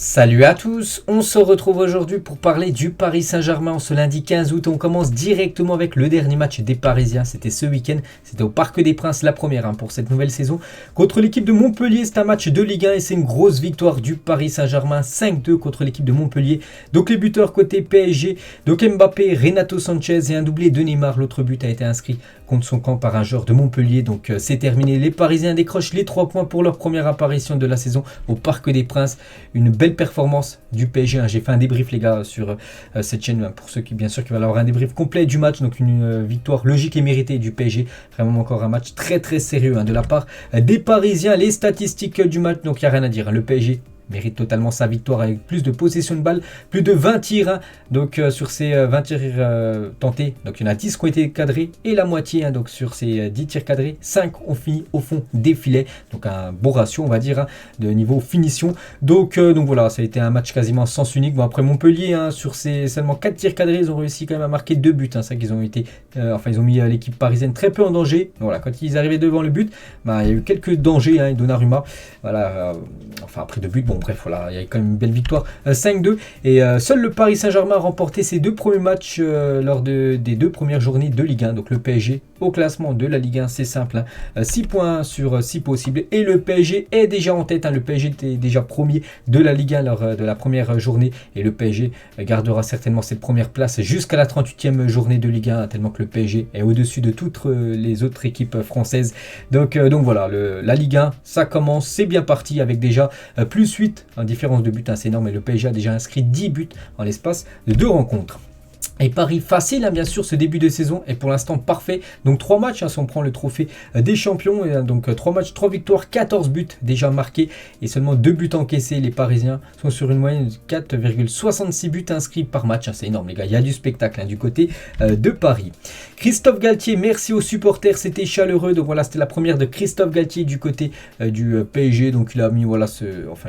Salut à tous, on se retrouve aujourd'hui pour parler du Paris Saint-Germain ce lundi 15 août. On commence directement avec le dernier match des Parisiens, c'était ce week-end, c'était au Parc des Princes, la première pour cette nouvelle saison. Contre l'équipe de Montpellier, c'est un match de Ligue 1 et c'est une grosse victoire du Paris Saint-Germain, 5-2 contre l'équipe de Montpellier. Donc les buteurs côté PSG, donc Mbappé, Renato Sanchez et un doublé de Neymar. L'autre but a été inscrit contre son camp par un joueur de Montpellier, donc c'est terminé. Les Parisiens décrochent les 3 points pour leur première apparition de la saison au Parc des Princes. Une belle performance du PSG. J'ai fait un débrief les gars sur cette chaîne pour ceux qui bien sûr qui veulent avoir un débrief complet du match. Donc une victoire logique et méritée du PSG. Vraiment encore un match très sérieux de la part des Parisiens. Les statistiques du match, donc il n'y a rien à dire. Le PSG mérite totalement sa victoire avec plus de possession de balle, plus de 20 tirs. Donc sur ces 20 tirs tentés, donc il y en a 10 qui ont été cadrés et la moitié, donc sur ces 10 tirs cadrés, 5 ont fini au fond des filets. Donc un beau ratio on va dire de niveau finition. Donc voilà, ça a été un match quasiment sens unique. Bon, après Montpellier, sur ces seulement 4 tirs cadrés, ils ont réussi quand même à marquer 2 buts. Ça qu'ils ont été, ils ont mis l'équipe parisienne très peu en danger. Donc, voilà, quand ils arrivaient devant le but, il y a eu quelques dangers. Donnarumma, voilà, après 2 buts, bon bref, voilà, il y a quand même une belle victoire, 5-2. Et seul le Paris Saint-Germain a remporté ses 2 premiers matchs lors des 2 premières journées de Ligue 1. Donc le PSG au classement de la Ligue 1, c'est simple, 6 points sur 6 possibles. Et le PSG est déjà en tête, le PSG était déjà premier de la Ligue 1 lors de la première journée. Et le PSG gardera certainement cette première place jusqu'à la 38e journée de Ligue 1, tellement que le PSG est au-dessus de toutes les autres équipes françaises. Donc voilà, la Ligue 1, ça commence, c'est bien parti avec déjà plus 8 en différence de but, c'est énorme. Et le PSG a déjà inscrit 10 buts en l'espace de 2 rencontres. Et Paris facile, bien sûr, ce début de saison est pour l'instant parfait. Donc 3 matchs, si on prend le trophée des champions. Donc 3 matchs, 3 victoires, 14 buts déjà marqués et seulement 2 buts encaissés. Les Parisiens sont sur une moyenne de 4,66 buts inscrits par match. C'est énorme les gars, il y a du spectacle du côté de Paris. Christophe Galtier, merci aux supporters, c'était chaleureux. Donc voilà, c'était la première de Christophe Galtier du côté du PSG. Donc il a mis, voilà,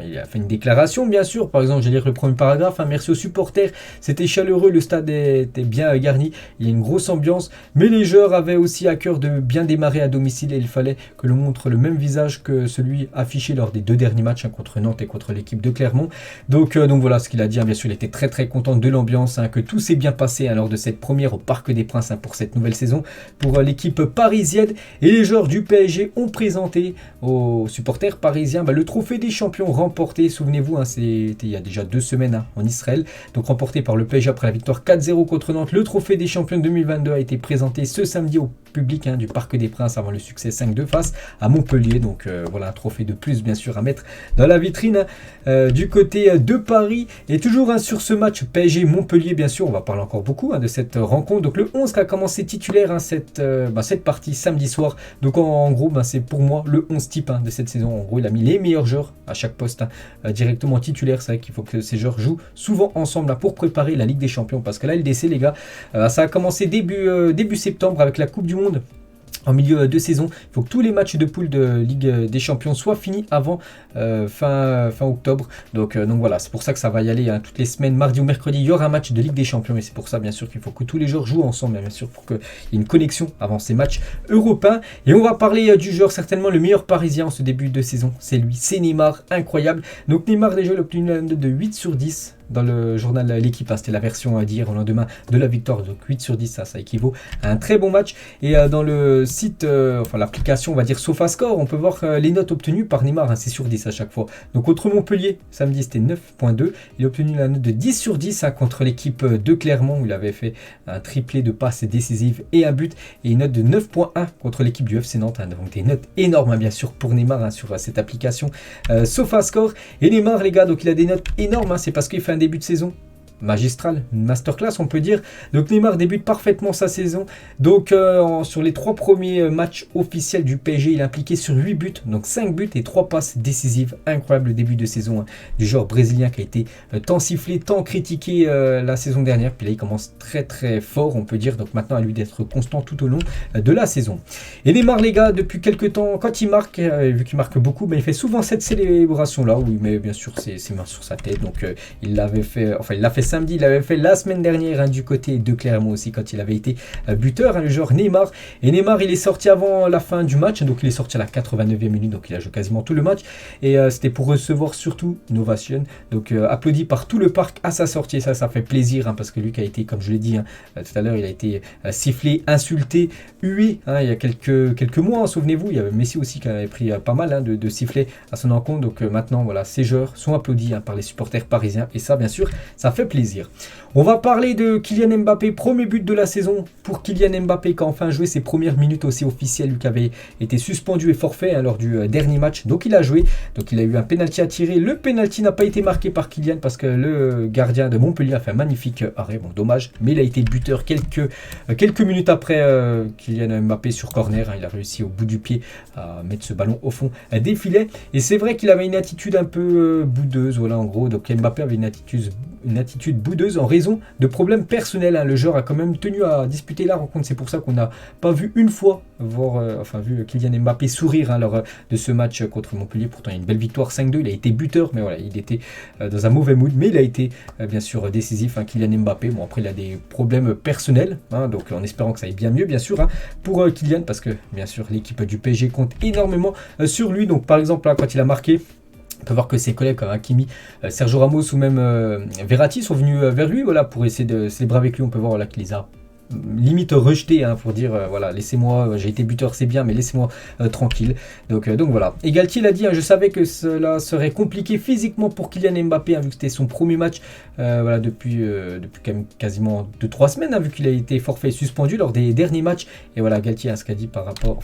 il a fait une déclaration bien sûr. Par exemple, je vais lire le premier paragraphe. Merci aux supporters, c'était chaleureux, le stade était bien garni, il y a une grosse ambiance, mais les joueurs avaient aussi à cœur de bien démarrer à domicile et il fallait que l'on montre le même visage que celui affiché lors des 2 derniers matchs contre Nantes et contre l'équipe de Clermont. Donc voilà ce qu'il a dit, bien sûr il était très content de l'ambiance, que tout s'est bien passé lors de cette première au Parc des Princes pour cette nouvelle saison pour l'équipe parisienne. Et les joueurs du PSG ont présenté aux supporters parisiens le trophée des champions remporté, souvenez-vous, c'était il y a déjà 2 semaines en Israël, donc remporté par le PSG après la victoire 4-0 contre Nantes. Le trophée des champions 2022 a été présenté ce samedi au public du Parc des Princes avant le succès 5-2 face à Montpellier. Donc voilà, un trophée de plus bien sûr à mettre dans la vitrine du côté de Paris. Et toujours sur ce match PSG Montpellier, bien sûr on va parler encore beaucoup de cette rencontre. Donc le 11 qui a commencé titulaire cette partie samedi soir. Donc en gros c'est pour moi le 11 type de cette saison. En gros il a mis les meilleurs joueurs à chaque poste directement titulaire. C'est vrai qu'il faut que ces joueurs jouent souvent ensemble pour préparer la Ligue des Champions, parce que là LDC les gars, ça a commencé début septembre avec la Coupe du Monde. En milieu de saison, il faut que tous les matchs de poule de Ligue des Champions soient finis avant fin octobre. Donc voilà, c'est pour ça que ça va y aller toutes les semaines, mardi ou mercredi, il y aura un match de Ligue des Champions. Et c'est pour ça bien sûr qu'il faut que tous les joueurs jouent ensemble, bien sûr, pour qu'il y ait une connexion avant ces matchs européens. Et on va parler du joueur certainement le meilleur parisien en ce début de saison, c'est lui, c'est Neymar, incroyable. Donc Neymar déjà il a obtenu une note de 8 sur 10 dans le journal L'équipe, c'était la version d'hier au lendemain de la victoire, donc 8 sur 10, ça équivaut à un très bon match. Et dans le site, l'application on va dire SofaScore, on peut voir les notes obtenues par Neymar, c'est sur 10 à chaque fois. Donc contre Montpellier, samedi c'était 9.2, il a obtenu la note de 10 sur 10 contre l'équipe de Clermont, où il avait fait un triplé de passes décisives et un but, et une note de 9.1 contre l'équipe du FC Nantes, donc des notes énormes bien sûr pour Neymar sur cette application SofaScore. Et Neymar les gars, donc il a des notes énormes, c'est parce qu'il fait un début de saison magistral, une masterclass on peut dire. Donc Neymar débute parfaitement sa saison. Donc sur les 3 premiers matchs officiels du PSG, il est impliqué sur 8 buts, donc 5 buts et 3 passes décisives. Incroyable début de saison du joueur brésilien qui a été tant sifflé, tant critiqué la saison dernière. Puis là il commence très fort on peut dire. Donc maintenant à lui d'être constant tout au long de la saison. Et Neymar les gars, depuis quelques temps, quand il marque, vu qu'il marque beaucoup, il fait souvent cette célébration là où il met bien sûr ses mains sur sa tête. Donc il l'a fait samedi, il l'avait fait la semaine dernière du côté de Clermont aussi quand il avait été buteur, le joueur Neymar. Et Neymar, il est sorti avant la fin du match, donc il est sorti à la 89e minute, donc il a joué quasiment tout le match. Et c'était pour recevoir surtout une ovation, donc applaudi par tout le parc à sa sortie. Et ça fait plaisir, parce que lui qui a été, comme je l'ai dit tout à l'heure, il a été sifflé, insulté, hué il y a quelques mois, souvenez-vous. Il y avait Messi aussi qui avait pris pas mal de sifflets à son encontre. Donc maintenant, voilà, ces joueurs sont applaudis par les supporters parisiens. Et ça, bien sûr, ça fait plaisir. On va parler de Kylian Mbappé, premier but de la saison pour Kylian Mbappé qui a enfin joué ses premières minutes aussi officielles, lui qui avait été suspendu et forfait lors du dernier match. Donc il a joué, donc il a eu un penalty à tirer. Le penalty n'a pas été marqué par Kylian parce que le gardien de Montpellier a fait un magnifique arrêt, bon dommage, mais il a été buteur quelques minutes après Kylian Mbappé sur corner. Il a réussi au bout du pied à mettre ce ballon au fond des filets. Et c'est vrai qu'il avait une attitude un peu boudeuse, voilà en gros. Donc Mbappé avait une attitude boudeuse en raison de problèmes personnels. Le joueur a quand même tenu à disputer la rencontre. C'est pour ça qu'on n'a pas vu une fois vu Kylian Mbappé sourire lors de ce match contre Montpellier. Pourtant, il y a une belle victoire 5-2. Il a été buteur, mais voilà, il était dans un mauvais mood. Mais il a été bien sûr décisif, Kylian Mbappé. Bon, après, il a des problèmes personnels, donc en espérant que ça aille bien mieux, bien sûr, pour Kylian, parce que bien sûr, l'équipe du PSG compte énormément sur lui. Donc, par exemple, quand il a marqué, on peut voir que ses collègues comme Hakimi, Sergio Ramos ou même Verratti sont venus vers lui, voilà, pour essayer de célébrer avec lui. On peut voir qu'il les a limite rejeté pour dire voilà, laissez-moi, j'ai été buteur, c'est bien, mais laissez-moi tranquille. Donc voilà. Et Galtier l'a dit, je savais que cela serait compliqué physiquement pour Kylian Mbappé, vu que c'était son premier match depuis quand même quasiment 2-3 semaines, vu qu'il a été forfait et suspendu lors des derniers matchs. Et voilà, Galtier ce qu'il a dit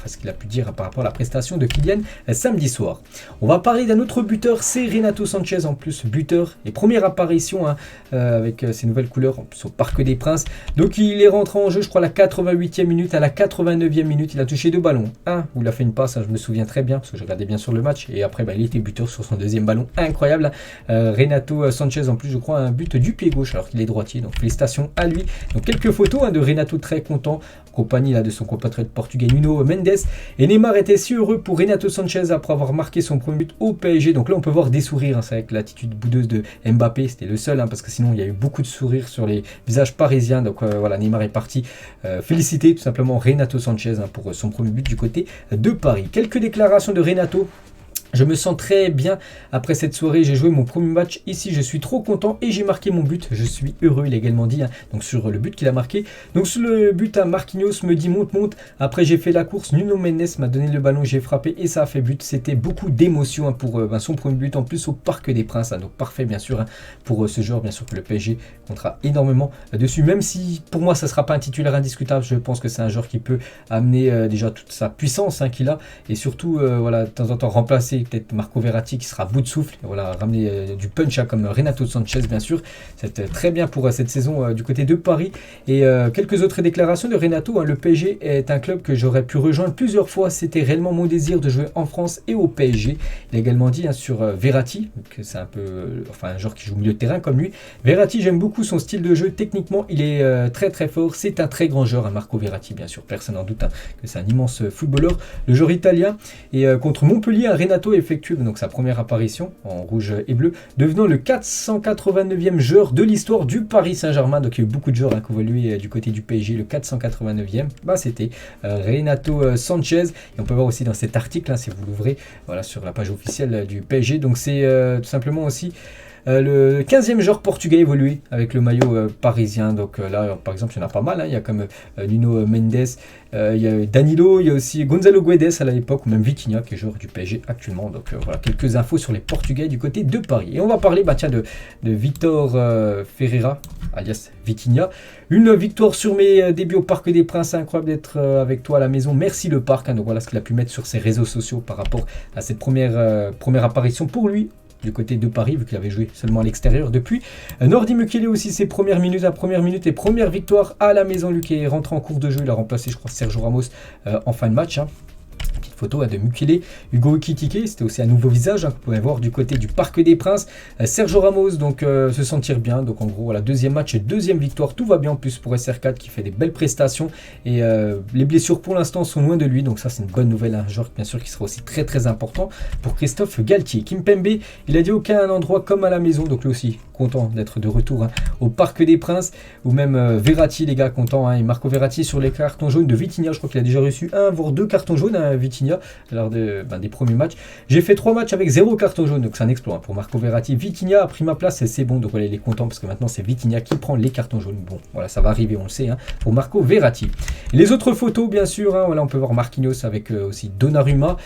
ce qu'il a pu dire par rapport à la prestation de Kylian samedi soir. On va parler d'un autre buteur, c'est Renato Sanchez, en plus buteur et première apparition avec ses nouvelles couleurs en plus au Parc des Princes. Donc il est rentré en jeu, je crois, à la 88e minute, à la 89e minute, il a touché 2 ballons. Un où il a fait une passe, je me souviens très bien, parce que je regardais bien sur le match, et après il était buteur sur son deuxième ballon, incroyable. Renato Sanchez, en plus, je crois, un but du pied gauche, alors qu'il est droitier, donc félicitations à lui. Donc quelques photos de Renato très content, en compagnie de son compatriote portugais Nuno Mendes. Et Neymar était si heureux pour Renato Sanchez après avoir marqué son premier but au PSG. Donc là, on peut voir des sourires, c'est avec l'attitude boudeuse de Mbappé, c'était le seul, parce que sinon il y a eu beaucoup de sourires sur les visages parisiens. Donc voilà, Neymar est parti féliciter tout simplement Renato Sanchez pour son premier but du côté de Paris. Quelques déclarations de Renato. Je me sens très bien après cette soirée, j'ai joué mon premier match ici, je suis trop content et j'ai marqué mon but, je suis heureux, il a également dit, donc sur le but qu'il a marqué. Donc sur le but, Marquinhos me dit monte, après j'ai fait la course, Nuno Mendes m'a donné le ballon, j'ai frappé et ça a fait but. C'était beaucoup d'émotion pour son premier but, en plus au Parc des Princes, donc parfait bien sûr pour ce joueur, bien sûr que le PSG comptera énormément dessus, même si pour moi ça ne sera pas un titulaire indiscutable. Je pense que c'est un joueur qui peut amener déjà toute sa puissance qu'il a, et surtout voilà, de temps en temps remplacer peut-être Marco Verratti qui sera à bout de souffle, et voilà, ramener du punch comme Renato Sanchez bien sûr. C'est très bien pour cette saison du côté de Paris. Et quelques autres déclarations de Renato, le PSG est un club que j'aurais pu rejoindre plusieurs fois, c'était réellement mon désir de jouer en France et au PSG. Il a également dit sur Verratti, que c'est un peu un joueur qui joue au milieu de terrain comme lui. Verratti, j'aime beaucoup son style de jeu, techniquement il est très très fort, c'est un très grand joueur, Marco Verratti bien sûr, personne n'en doute que c'est un immense footballeur, le joueur italien. Et contre Montpellier, Renato effectue donc sa première apparition en rouge et bleu, devenant le 489e joueur de l'histoire du Paris Saint-Germain. Donc il y a eu beaucoup de joueurs qui évolué du côté du PSG. Le 489e, c'était Renato Sanchez. Et on peut voir aussi dans cet article, si vous l'ouvrez, voilà, sur la page officielle du PSG. Donc c'est tout simplement aussi le 15e joueur portugais évolué avec le maillot parisien. Donc là, par exemple, il y en a pas mal. Il y a comme Nuno Mendes, il y a Danilo, il y a aussi Gonzalo Guedes à l'époque, ou même Vitinha qui est joueur du PSG actuellement. Donc voilà, quelques infos sur les Portugais du côté de Paris. Et on va parler de Victor Ferreira, alias Vitinha. Une victoire sur mes débuts au Parc des Princes, incroyable d'être avec toi à la maison. Merci le Parc. Donc voilà ce qu'il a pu mettre sur ses réseaux sociaux par rapport à cette première apparition pour lui du côté de Paris, vu qu'il avait joué seulement à l'extérieur depuis. Nordi Mukele aussi, ses premières minutes et première victoire à la maison. Lui qui est rentré en cours de jeu, il a remplacé, je crois, Sergio Ramos en fin de match. Photo de Mukele, Hugo Ekitike, c'était aussi un nouveau visage que vous pouvez voir du côté du Parc des Princes. Sergio Ramos, donc se sentir bien, donc en gros voilà, deuxième match et deuxième victoire, tout va bien en plus pour SR4 qui fait des belles prestations et les blessures pour l'instant sont loin de lui, donc ça c'est une bonne nouvelle, un joueur bien sûr qui sera aussi très très important pour Christophe Galtier. Kimpembe, il a dit aucun endroit comme à la maison, donc lui aussi content d'être de retour au Parc des Princes, ou même Verratti les gars, content, et Marco Verratti sur les cartons jaunes de Vitinha, je crois qu'il a déjà reçu un voire 2 cartons jaunes à Vitinha lors des premiers matchs. J'ai fait 3 matchs avec 0 carton jaune, donc c'est un exploit pour Marco Verratti. Vitinha a pris ma place et c'est bon, donc voilà, il est content parce que maintenant c'est Vitinha qui prend les cartons jaunes. Bon, voilà, ça va arriver, on le sait, pour Marco Verratti. Et les autres photos, bien sûr, voilà, on peut voir Marquinhos avec aussi Donnarumma.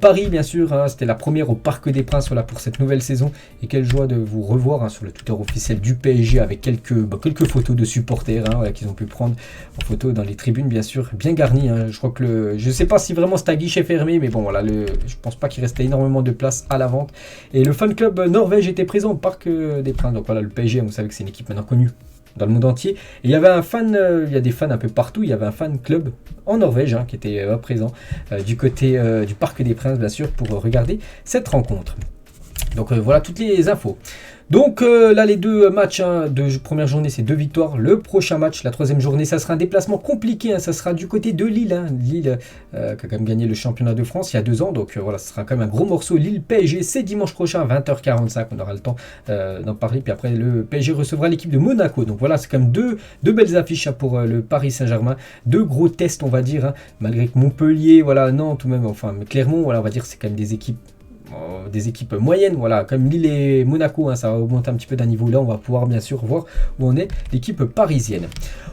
Paris, bien sûr, c'était la première au Parc des Princes, voilà, pour cette nouvelle saison. Et quelle joie de vous revoir sur le Twitter officiel du PSG avec quelques photos de supporters voilà, qu'ils ont pu prendre en photo dans les tribunes, bien sûr, bien garnies. Je crois que je sais pas si vraiment c'est à guichet fermé, mais bon, voilà, je pense pas qu'il restait énormément de place à la vente. Et le fan club Norvège était présent au Parc des Princes. Donc voilà, le PSG, vous savez que c'est une équipe maintenant connue dans le monde entier. Et il y avait un fan, il y a des fans un peu partout, il y avait un fan club en Norvège qui était présent du côté du Parc des Princes, bien sûr, pour regarder cette rencontre. Donc voilà toutes les infos. Donc là les deux matchs de première journée, c'est 2 victoires. Le prochain match, la troisième journée, ça sera un déplacement compliqué, ça sera du côté de Lille. Lille qui a quand même gagné le championnat de France il y a 2 ans, donc voilà, ce sera quand même un gros morceau. Lille PSG, c'est dimanche prochain à 20h45, on aura le temps d'en parler. Puis après le PSG recevra l'équipe de Monaco, donc voilà, c'est quand même deux belles affiches pour le Paris Saint-Germain. 2 gros tests, on va dire, malgré que Montpellier, voilà, Nantes ou même, enfin Clermont, voilà, on va dire c'est quand même des équipes moyennes, voilà, comme Lille et Monaco, ça va augmenter un petit peu d'un niveau. Là on va pouvoir bien sûr voir où on est l'équipe parisienne.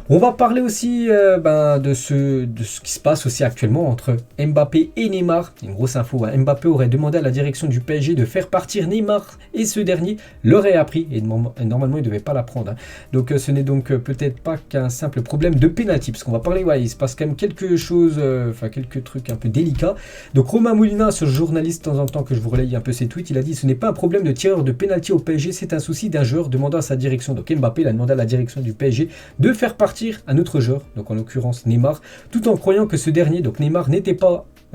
On va parler aussi de ce qui se passe aussi actuellement entre Mbappé et Neymar. Une grosse info, Mbappé aurait demandé à la direction du PSG de faire partir Neymar et ce dernier l'aurait appris et normalement il ne devait pas la prendre. Donc ce n'est donc peut-être pas qu'un simple problème de pénalty, parce qu'on va parler, il se passe quand même quelque chose, quelques trucs un peu délicats. Donc Romain Molina, ce journaliste, de temps en temps que je vous relaye un peu ses tweets, il a dit: ce n'est pas un problème de tireur de pénalty au PSG, c'est un souci d'un joueur demandant à sa direction. Donc Mbappé, il a demandé à la direction du PSG de faire partir un autre joueur, donc en l'occurrence Neymar, tout en croyant que ce dernier, donc Neymar,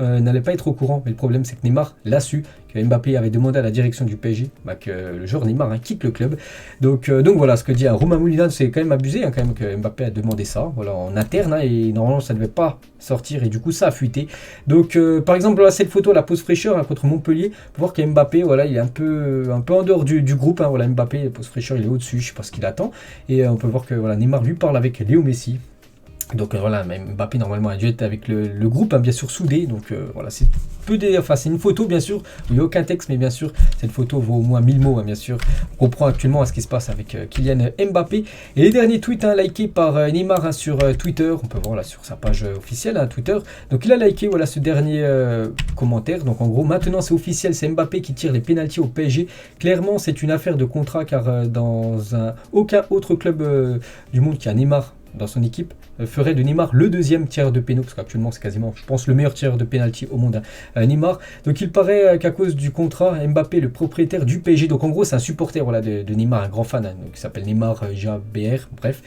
n'allait pas être au courant. Mais le problème, c'est que Neymar l'a su, que Mbappé avait demandé à la direction du PSG que le joueur Neymar quitte le club. Donc voilà ce que dit Romain Molina, c'est quand même abusé quand même que Mbappé a demandé ça, voilà, en interne, et normalement ça ne devait pas sortir et du coup ça a fuité. Donc par exemple là, cette photo, la pause fraîcheur contre Montpellier, pour voir que Mbappé, voilà, il est un peu en dehors du groupe, voilà, Mbappé, la pause fraîcheur, il est au-dessus, je sais pas ce qu'il attend, et on peut voir que voilà, Neymar lui parle avec Léo Messi. Donc voilà, Mbappé normalement a dû être avec le groupe, bien sûr soudé. Donc voilà, c'est une photo bien sûr, où il n'y a aucun texte, mais bien sûr cette photo vaut au moins 1000 mots, bien sûr. On comprend actuellement ce qui se passe avec Kylian Mbappé. Et les derniers tweets likés par Neymar sur Twitter, on peut voir là sur sa page officielle Twitter. Donc il a liké, voilà, ce dernier commentaire. Donc en gros, maintenant c'est officiel, c'est Mbappé qui tire les pénaltys au PSG. Clairement c'est une affaire de contrat, car dans aucun autre club du monde qui a Neymar dans son équipe ferait de Neymar le deuxième tireur de pénaux, parce qu'actuellement c'est quasiment, je pense, le meilleur tireur de pénalty au monde, Neymar. Donc il paraît qu'à cause du contrat, Mbappé, le propriétaire du PSG, donc en gros c'est un supporter, voilà, de Neymar, un grand fan, donc il s'appelle Neymar JBR, bref,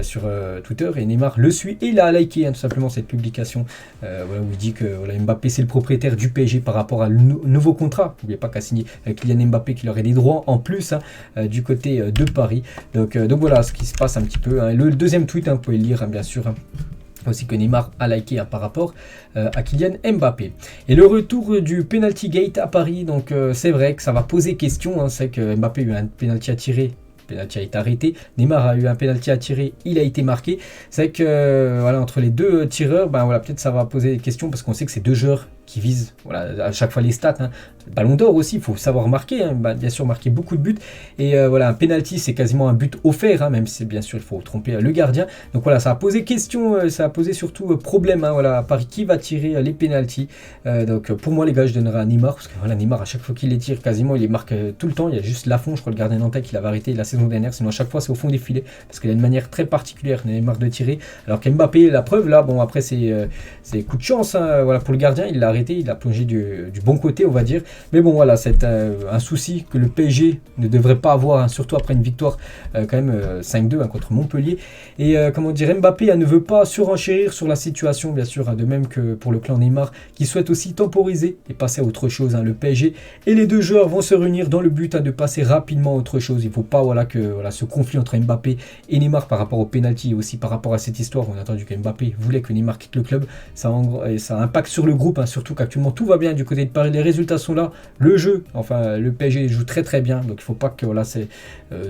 sur Twitter, et Neymar le suit et il a liké tout simplement cette publication, voilà, où il dit que voilà, Mbappé c'est le propriétaire du PSG par rapport à nouveau contrat. N'oubliez pas qu'a signé Kylian Mbappé, qu'il aurait des droits en plus du côté de Paris. Donc voilà ce qui se passe un petit peu. Le deuxième tweet, vous pouvez le lire, bien sûr, aussi que Neymar a liké par rapport à Kylian Mbappé. Et le retour du penalty gate à Paris, donc c'est vrai que ça va poser question, c'est que Mbappé a eu un penalty à tirer, le penalty a été arrêté, Neymar a eu un penalty à tirer, il a été marqué. C'est que voilà, entre les deux tireurs, voilà, peut-être ça va poser des questions, parce qu'on sait que c'est 2 joueurs qui visent, voilà, à chaque fois les stats, Le Ballon d'Or aussi, il faut savoir marquer, bien sûr marquer beaucoup de buts, et voilà, un penalty c'est quasiment un but offert, même si bien sûr il faut tromper le gardien. Donc voilà, ça a posé question, ça a posé surtout problème, voilà, à Paris, qui va tirer les penalties. Donc pour moi les gars, je donnerai à Neymar, parce que voilà, Neymar à chaque fois qu'il les tire, quasiment il les marque tout le temps. Il y a juste Lafont, je crois, le gardien nantais, qui l'avait arrêté la saison dernière, sinon à chaque fois c'est au fond des filets, parce qu'il a une manière très particulière, Neymar, de tirer, alors qu'Mbappé, la preuve là, bon après c'est coup de chance, voilà, pour le gardien, il l'a arrêté, il a plongé du bon côté, on va dire. Mais bon, voilà, c'est un souci que le PSG ne devrait pas avoir, hein, surtout après une victoire quand même 5-2 hein, contre Montpellier. Et comment dire, Mbappé ne veut pas surenchérir sur la situation, bien sûr, hein, de même que pour le clan Neymar, qui souhaite aussi temporiser et passer à autre chose, hein, le PSG. Et les deux joueurs vont se réunir dans le but de passer rapidement à autre chose. Il ne faut pas que ce conflit entre Mbappé et Neymar par rapport au penalty et aussi par rapport à cette histoire. On a entendu que Mbappé voulait que Neymar quitte le club. Ça impacte sur le groupe, hein, surtout qu'actuellement tout va bien du côté de Paris. Les résultats sont là. Le jeu, enfin le PSG joue très très bien. Donc il ne faut pas que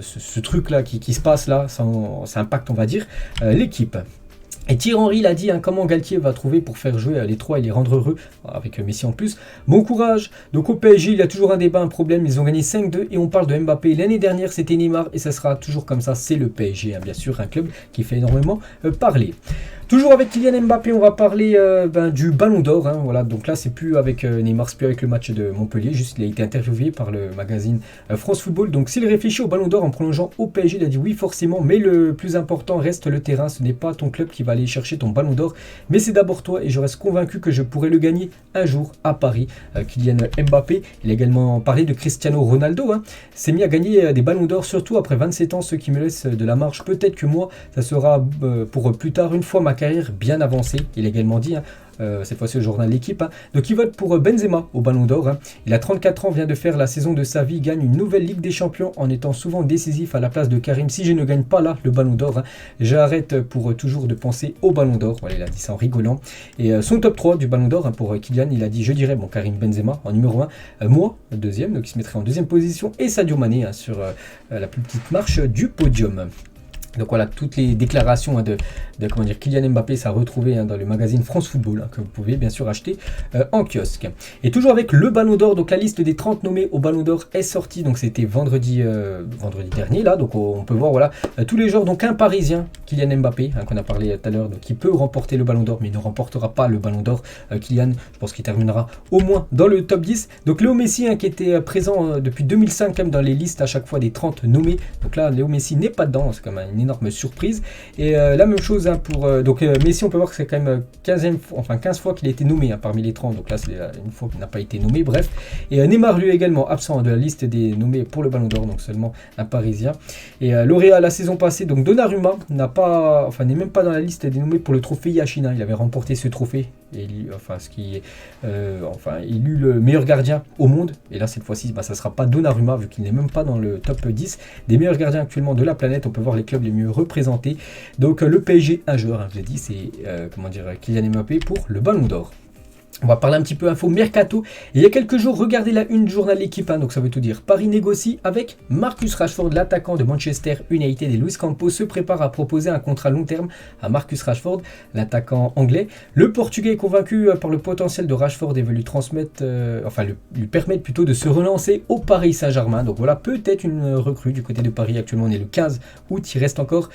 ce truc-là qui se passe là, ça impacte, on va dire, l'équipe. Et Thierry Henry l'a dit, hein, comment Galtier va trouver pour faire jouer les trois et les rendre heureux, avec Messi en plus. Bon courage. Donc au PSG, il y a toujours un débat, un problème. Ils ont gagné 5-2 et on parle de Mbappé. L'année dernière, c'était Neymar et ça sera toujours comme ça. C'est le PSG, hein, bien sûr, un club qui fait énormément parler. Toujours avec Kylian Mbappé, on va parler du Ballon d'Or. Hein, voilà. Donc là, c'est plus avec Neymar, c'est plus avec le match de Montpellier. Juste, il a été interviewé par le magazine France Football. Donc s'il réfléchit au Ballon d'Or en prolongeant au PSG, il a dit oui, forcément. Mais le plus important reste le terrain. Ce n'est pas ton club qui va aller chercher ton Ballon d'Or. Mais c'est d'abord toi et je reste convaincu que je pourrai le gagner un jour à Paris. Kylian Mbappé, il a également parlé de Cristiano Ronaldo. Hein, s'est mis à gagner des Ballons d'Or, surtout après 27 ans, ce qui me laisse de la marge. Peut-être que moi, ça sera pour plus tard, une fois ma carrière bien avancée. Il a également dit, hein, cette fois-ci au journal L'équipe. Hein. Donc il vote pour Benzema au Ballon d'Or. Hein. Il a 34 ans, vient de faire la saison de sa vie, gagne une nouvelle Ligue des Champions en étant souvent décisif à la place de Karim. Si je ne gagne pas là le Ballon d'Or, hein, j'arrête pour toujours de penser au Ballon d'Or. Voilà, il a dit ça en rigolant. Et son top 3 du Ballon d'Or, hein, pour Kylian, il a dit, je dirais, bon, Karim Benzema en numéro 1, moi, deuxième, donc il se mettrait en deuxième position, et Sadio Mané, hein, sur la plus petite marche du podium. Donc voilà, toutes les déclarations de Kylian Mbappé, ça a retrouvé dans le magazine France Football, hein, que vous pouvez bien sûr acheter en kiosque. Et toujours avec le Ballon d'Or, donc la liste des 30 nommés au Ballon d'Or est sortie, donc c'était vendredi dernier, là, donc on peut voir voilà, tous les joueurs, donc un Parisien, Kylian Mbappé, hein, qu'on a parlé tout à l'heure, qui peut remporter le Ballon d'Or, mais il ne remportera pas le Ballon d'Or. Kylian, je pense qu'il terminera au moins dans le top 10. Donc Léo Messi, hein, qui était présent depuis 2005 quand même dans les listes à chaque fois des 30 nommés, donc là Léo Messi n'est pas dedans, c'est quand même une énorme surprise. Et la même chose, hein, pour Messi, on peut voir que c'est quand même 15 fois qu'il a été nommé, hein, parmi les 30, donc là c'est une fois qu'il n'a pas été nommé, bref. Et Neymar lui est également absent de la liste des nommés pour le Ballon d'Or, donc seulement un Parisien. Et lauréat la saison passée, donc Donnarumma n'est même pas dans la liste des nommés pour le trophée Yachina. Il avait remporté ce trophée et élu le meilleur gardien au monde. Et là cette fois-ci, ça ne sera pas Donnarumma vu qu'il n'est même pas dans le top 10 des meilleurs gardiens actuellement de la planète. On peut voir les clubs les mieux représentés. Donc le PSG, un joueur, hein, je vous ai dit, c'est Kylian Mbappé pour le Ballon d'Or. On va parler un petit peu info mercato. Et il y a quelques jours, regardez la une du journal L'équipe, hein, donc ça veut tout dire. Paris négocie avec Marcus Rashford, l'attaquant de Manchester United, et Luis Campos se prépare à proposer un contrat long terme à Marcus Rashford, l'attaquant anglais. Le Portugais est convaincu par le potentiel de Rashford et veut lui lui permettre plutôt de se relancer au Paris Saint-Germain. Donc voilà, peut-être une recrue du côté de Paris. Actuellement, on est le 15 août, il reste encore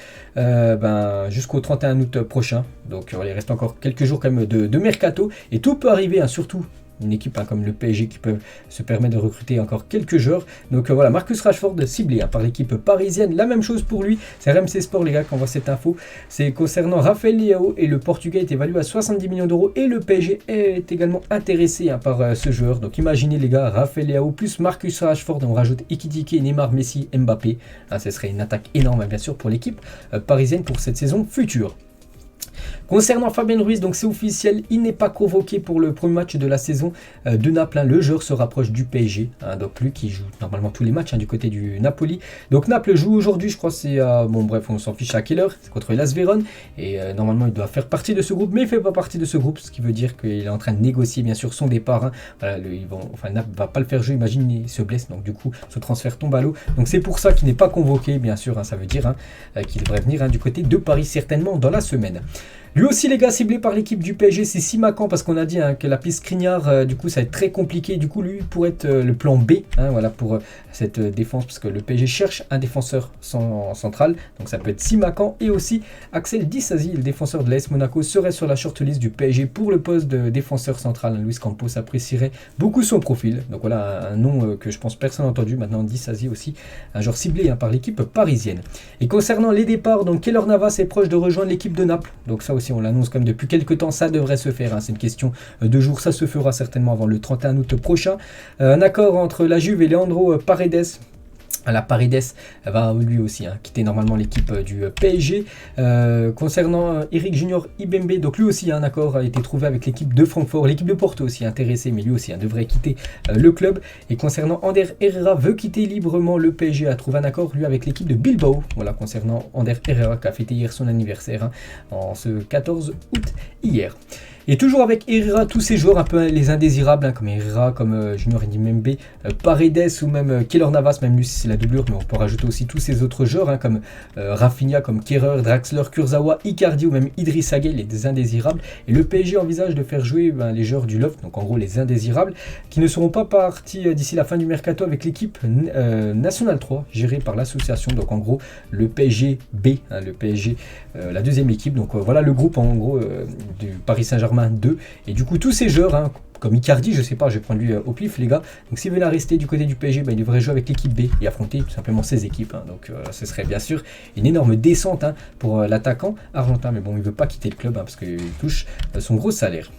jusqu'au 31 août prochain. Donc il reste encore quelques jours quand même de mercato et tout peut arriver, hein, surtout une équipe, hein, comme le PSG qui peut se permettre de recruter encore quelques joueurs. Donc voilà, Marcus Rashford ciblé, hein, par l'équipe parisienne. La même chose pour lui, c'est RMC Sport les gars qui envoie cette info. C'est concernant Rafael Leao et le Portugais est évalué à 70 millions d'euros et le PSG est également intéressé, hein, par ce joueur. Donc imaginez les gars, Rafael Leao plus Marcus Rashford, on rajoute Ekitike, Neymar, Messi, Mbappé. Hein, ce serait une attaque énorme, hein, bien sûr, pour l'équipe parisienne pour cette saison future. Concernant Fabien Ruiz, donc c'est officiel, il n'est pas convoqué pour le premier match de la saison de Naples. Hein. Le joueur se rapproche du PSG, hein, donc lui qui joue normalement tous les matchs, hein, du côté du Napoli. Donc Naples joue aujourd'hui, je crois c'est on s'en fiche à quelle heure, c'est contre Hellas Vérone et normalement il doit faire partie de ce groupe, mais il ne fait pas partie de ce groupe, ce qui veut dire qu'il est en train de négocier bien sûr son départ. Hein. Voilà, Naples va pas le faire jouer, imagine il se blesse, donc du coup ce transfert tombe à l'eau. Donc c'est pour ça qu'il n'est pas convoqué, bien sûr, hein, ça veut dire, hein, qu'il devrait venir, hein, du côté de Paris certainement dans la semaine. Lui aussi les gars, ciblé par l'équipe du PSG, c'est Simakan, parce qu'on a dit, hein, que la piste Skriniar, du coup ça va être très compliqué. Du coup lui pourrait être le plan B, hein, voilà, pour cette défense, parce que le PSG cherche un défenseur central. Donc ça peut être Simakan et aussi Axel Disasi, le défenseur de l'AS Monaco, serait sur la shortlist du PSG pour le poste de défenseur central. Luis Campos apprécierait beaucoup son profil. Donc voilà un nom que je pense personne n'a entendu. Maintenant Disasi aussi, un joueur ciblé, hein, par l'équipe parisienne. Et concernant les départs, donc Keylor Navas est proche de rejoindre l'équipe de Naples. Donc ça aussi, on l'annonce comme depuis quelques temps, ça devrait se faire, hein. C'est une question de jours, ça se fera certainement avant le 31 août prochain. Un accord entre la Juve et Leandro Paredes. La Paredes va lui aussi quitter normalement l'équipe du PSG. Concernant Eric Junior Ibembe, donc lui aussi un accord a été trouvé avec l'équipe de Francfort, l'équipe de Porto aussi intéressée, mais lui aussi devrait quitter le club. Et concernant Ander Herrera, veut quitter librement le PSG, a trouvé un accord lui avec l'équipe de Bilbao. Voilà, concernant Ander Herrera qui a fêté hier son anniversaire en ce 14 août hier. Et toujours avec Herrera, tous ces joueurs un peu les indésirables, comme Herrera, comme Junior Ibembe, Paredes ou même Keylor Navas, même lui c'est la doublure, mais on peut rajouter aussi tous ces autres joueurs comme Rafinha, comme Kehrer, Draxler, Kurzawa, Icardi ou même Idrissa Gueye, les indésirables. Et le PSG envisage de faire jouer les joueurs du loft, donc en gros les indésirables, qui ne seront pas partis d'ici la fin du mercato avec l'équipe National 3, gérée par l'association, donc en gros le PSG B, le PSG, la deuxième équipe. Donc voilà le groupe en gros du Paris Saint-Germain 2, et du coup tous ces joueurs comme Icardi, je sais pas, je vais prendre lui au pif les gars, donc s'il veut la rester du côté du PSG, il devrait jouer avec l'équipe B et affronter tout simplement ses équipes, donc ce serait bien sûr une énorme descente pour l'attaquant argentin, mais bon il veut pas quitter le club parce qu'il touche son gros salaire.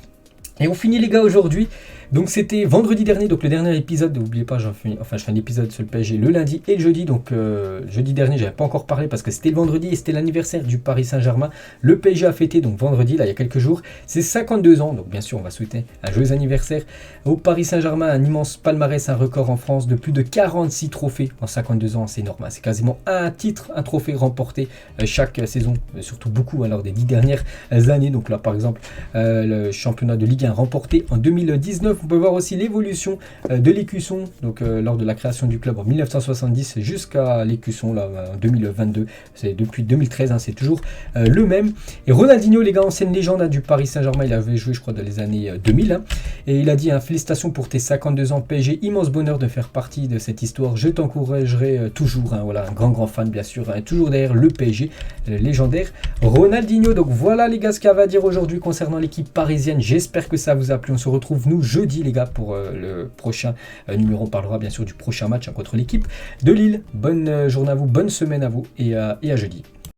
Et on finit les gars aujourd'hui. Donc c'était vendredi dernier, donc le dernier épisode, n'oubliez pas, je fais un épisode sur le PSG le lundi et le jeudi. Donc jeudi dernier, j'avais pas encore parlé parce que c'était le vendredi et c'était l'anniversaire du Paris Saint-Germain. Le PSG a fêté donc vendredi, là il y a quelques jours, c'est 52 ans. Donc bien sûr, on va souhaiter un joyeux anniversaire au Paris Saint-Germain, un immense palmarès, un record en France de plus de 46 trophées en 52 ans, c'est énorme. C'est quasiment un titre, un trophée remporté chaque saison, surtout beaucoup lors des 10 dernières années. Donc là par exemple, le championnat de Ligue 1 remporté en 2019. On peut voir aussi l'évolution de l'écusson, donc lors de la création du club en 1970 jusqu'à l'écusson là en 2022. C'est depuis 2013, c'est toujours le même. Et Ronaldinho, les gars, ancienne légende du Paris Saint-Germain, il avait joué je crois dans les années 2000, et il a dit félicitations pour tes 52 ans PSG, immense bonheur de faire partie de cette histoire, je t'encouragerai toujours, voilà, un grand fan bien sûr, toujours derrière le PSG, légendaire Ronaldinho. Donc voilà les gars ce qu'il y avait à dire aujourd'hui concernant l'équipe parisienne, j'espère que ça vous a plu. On se retrouve nous jeudi les gars pour le prochain numéro. On parlera bien sûr du prochain match contre l'équipe de Lille. Bonne journée à vous, bonne semaine à vous et à jeudi.